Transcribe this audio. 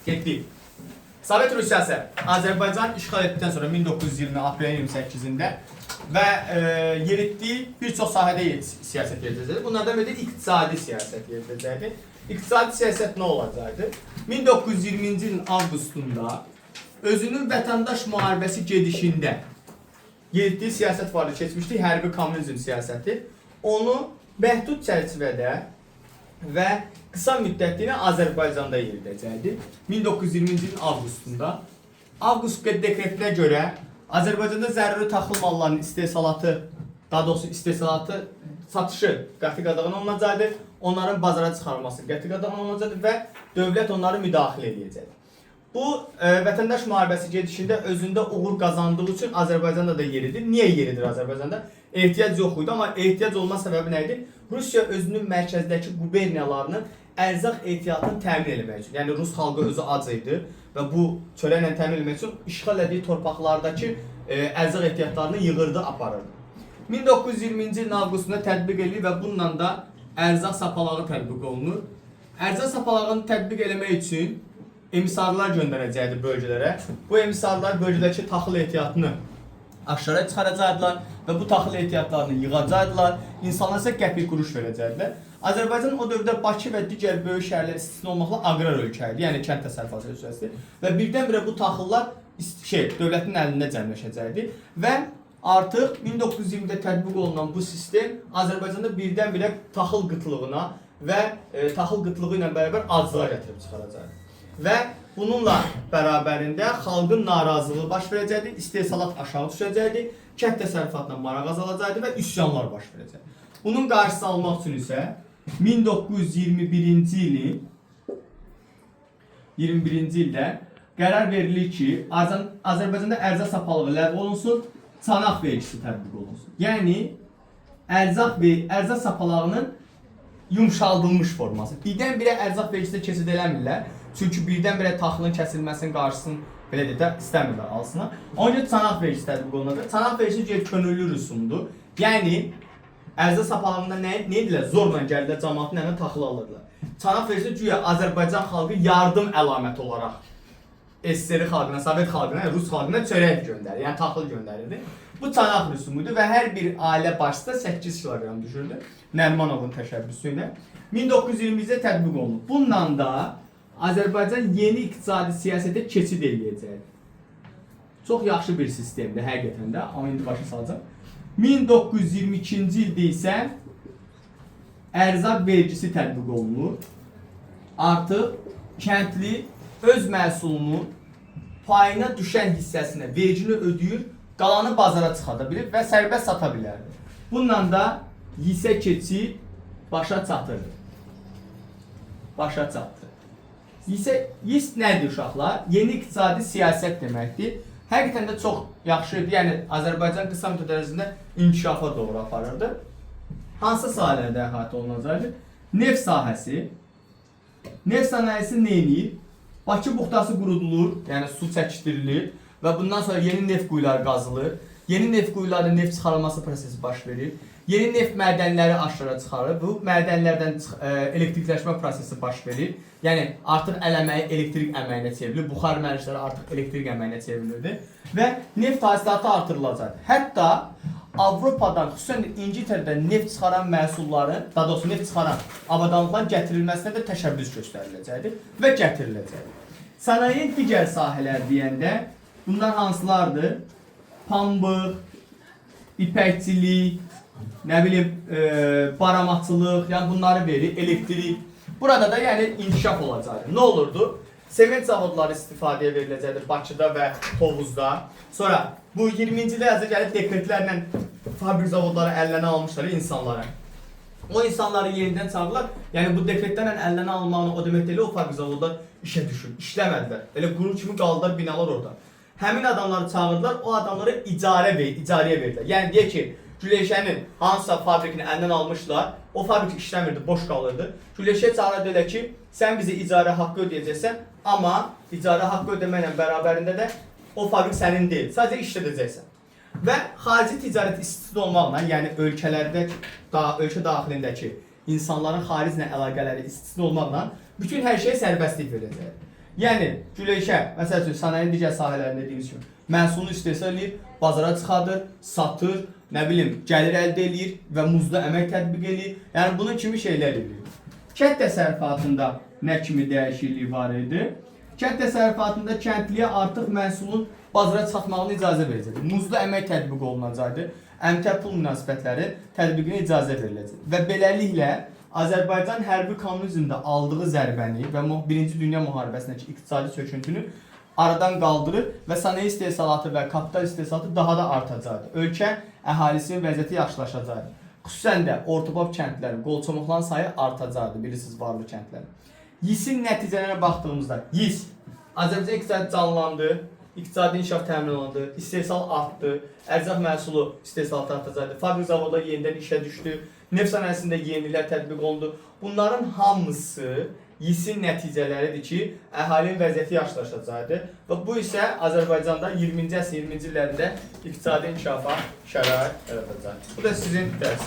Getdik. Sovet Rusiyası Azərbaycan işğal etdikdən sonra 1920 aprelin 28-də və yeritdiyi bir çox sahədə siyasət yeritəcəkdi. Bunlardan biri iqtisadi siyasət yeritəcəkdi. İqtisadi siyasət nə olacaqdı? 1920-ci ilin avqustunda özünün vətəndaş müharibəsi gedişində yeritdiyi siyasət vardı, keçmişdi, hərbi kommunizm siyasəti. Onu məhdud çərçivədə və qısa müddətli Azərbaycanda yeridəcəkdi. 1920-ci ilin avqustunda. Avqust dekretinə görə Azərbaycanda zəruri taxıl mallarının istehsalatı, daha doğrusu istehsalatı, satışı qəti qadağan olunacaqdı. Onların bazara çıxarılması qəti qadağan olunacaqdı və dövlət onları müdaxilə edəcəkdi. Bu vətəndaş müharibəsi gedişində özündə uğur qazandığı üçün Azərbaycanda da yeridir. Niyə yeridir Azərbaycanda? Ehtiyac yox idi, amma ehtiyac olma səbəbi nə idi? Rusiya özünün mərkəzdəki quberniyalarının ərzaq ehtiyatını təmin etmək üçün, yəni Rus xalqı özü ac idi və bu çörəklə təmin etmək üçün işğal etdiyi torpaqlardakı ərzaq ehtiyatlarını yığırdı, aparırdı. 1920-ci ilin avqustunda tətbiq edilir və bununla da ərzaq sapalağı tətbiq olunur. Ərzaq sapalağını tətbiq etmək üçün emisarlar göndərəcəkdi bölgələrə. Bu emisarlar bölgədəki taxıl ehtiyatını aşağı çıxaracaqdılar və bu taxıl ehtiyatlarını yığacaqdılar. İnsanlar isə qəpik quruş verəcəkdilər. Azərbaycan o dövrdə Bakı və digər böyük şəhərlər istisna olmaqla aqrar ölkə idi, yəni kənd təsərrüfatı ölkəsidir. Və birdən-birə bu taxıllar dövlətin əlində cəmləşəcəkdi və artıq 1920-də tətbiq olunan bu sistem Azərbaycanda birdən-birə taxıl qıtlığına və taxıl qıtlığı ilə bərabər aclığa gətirib çıxaracaqdı. Və bununla bərabərində xalqın narazılığı baş verəcəkdi, istehsalat aşağı düşəcəkdi, kənd təsərrüfatına maraq azalacaqdı və üsyanlar baş verəcəkdi. Bunun qarşısı almaq üçün isə 1921-ci ildə qərar verilir ki, Azərbaycanda ərzaq sapalığı ləğv olunsun, çanaq vergisi tətbiq olunsun. Yəni, ərzaq sapalağının yumşaldılmış forması. Birdən-birə ərzaq vergisində keçid eləmirlər. Çünki birdən-birə taxılın kəsilməsinin qarşısını belə deyə istəmirlər alsınlar. Ona görə çanaq vergisi tətbiq olunacaq. Çanaq vergisi könüllü rüsumdur. Yəni, ərzaq sapalağında nə edirlər? Zorla gəldilər, cəmaatın əlinə taxıl alırlar. Çanaq vergisi güya Azərbaycan xalqı yardım əlaməti olaraq SSR xalqına, Sovet xalqına, Rus xalqına çörək göndərir, yəni taxıl göndərirdi. Bu çanaq rüsumudur və hər bir ailə başda 8 kilogram düşürdü. Nərmanovun təşəbbüsü ilə 1920-də tətbiq olunub. Bununla da Azərbaycan yeni iqtisadi siyasətə keçid edəcəkdir. Çox yaxşı bir sistemdir həqiqətən də, amma indi başa salacağım. 1922-ci ildə isə ərzaq vergisi tətbiq olunur. Artıq kəndli öz məhsulunun payına düşən hissəsinə vergini ödəyir, qalanı bazara çıxarda bilir və sərbəst sata bilərdir. Bununla da yisə keçid başa çatır. Başa çatdı. Yiss nədir uşaqlar? Yeni iqtisadi siyasət deməkdir. Həqiqətən də çox yaxşıdır. Yəni, Azərbaycan qısa müddət ərzində inkişafa doğru aparırdı. Hansı sahələrdə əhatə olunacaqdır? Neft sahəsi. Neft sənayesi nə edir? Bakı buxtası qurudulur, yəni su çəkişdirilir və bundan sonra yeni neft quyuları qazılır. Yeni neft quyularının neft çıxarılması prosesi baş verir. Yeni neft mədənləri aşağı çıxarır. Bu mədənlərdən elektrikləşmə prosesi baş verir. Yəni artıq əl əməyi elektrik əməyinə çevrilir. Buxar mərcləri artıq elektrik əməyinə çevrilirdi və neft hasilatı artırılacaq. Hətta Avropadan, xüsusən İngiltərədən neft çıxaran məhsulların, daha doğrusu neft çıxaran avadanlıqların gətirilməsinə də təşəbbüs göstəriləcəkdir və gətiriləcəkdir. Sənayenin digər sahələr deyəndə bunlar hansılardır? Pambıq, ipəkçilik, nə bilim, baramaçılıq, yəni bunları verir, elektrik. Burada da yəni inkişaf olacaqdır. Nə olurdu? Sement zavodları istifadəyə veriləcəkdir Bakıda və Tovuzda. Sonra bu 20-ci ildə yazı gəlib dekretlərlə fabrik zavodları əllərinə almışlar insanlara. O insanları yenidən çağırırlar. Yəni bu dekretlərlə əllərinə almağını o demək deyil, o fabrik zavodlar işə düşür, işləmədilər. Elə quru kimi qaldılar binalar orada. Həmin adamları çağırdılar, o adamları icarəyə verdilər. Yəni deyək ki, Güləşənin hansısa fabrikini əlindən almışlar, o fabrik işləmirdi, boş qalırdı. Güləşə çağırır deyirlər ki, sən bizə icarə haqqı ödəyəcəksən, amma icarə haqqı ödəməklə bərabərində də o fabrik sənin deyil, sadəcə işlədəcəksən. Və xarici ticarət istisna olmaqla, yəni ölkə daxilindəki insanların xariclə əlaqələri istisna olmaqla bütün hər şeyə sərbəstlik verəcək. Yəni Güleşə məsəl üçün sənayenin digər sahələrində dediyimiz kimi məhsulunu istehsal edir, bazara çıxardır, satır, nə bilim, gəlir əldə edir və muzda əmək tətbiq edir. Yəni bunun kimi şeylər edir. Kənd təsərrüfatında nə kimi dəyişiklik var idi? Kənd təsərrüfatında kəndliyə artıq məhsulun bazara çatmağına icazə verəcəkdir. Muzda əmək tətbiq olunacaqdır. Əmtəə pul münasibətləri tətbiqinə icazə veriləcək. Və beləliklə Azərbaycan hərbi kommunizmdə aldığı zərbəni və 1-ci Dünya müharibəsindəki iqtisadi çöküntünü aradan qaldırır və sənaye istehsalatı və kapital istehsalatı daha da artacaqdır. Ölkə əhalisinin vəziyyəti yaxşılaşacaqdır. Xüsusən də ortabab kəndlərin, qolçomaqların sayı artacaqdır, bilirsiniz, varlı kəndlərin. YİS-in nəticələrə baxdığımızda, YİS, Azərbaycan iqtisadi canlandı, iqtisadi inkişaf təmin olundu, istehsal artdı, ərzaq məhsulu istehsalatı artacaqdır, fabrik zavodlar yenidən işə düşdü, neft sənayesində yeniliklər tətbiq olundu. Bunların hamısı YİS-in nəticələridir ki, əhalinin vəziyyəti yaxşılaşacaqdır və bu isə Azərbaycanda 20-ci əsrin 20-ci illərində iqtisadi inkişafa şərait yaradacaq. Bu da sizin dərsiniz.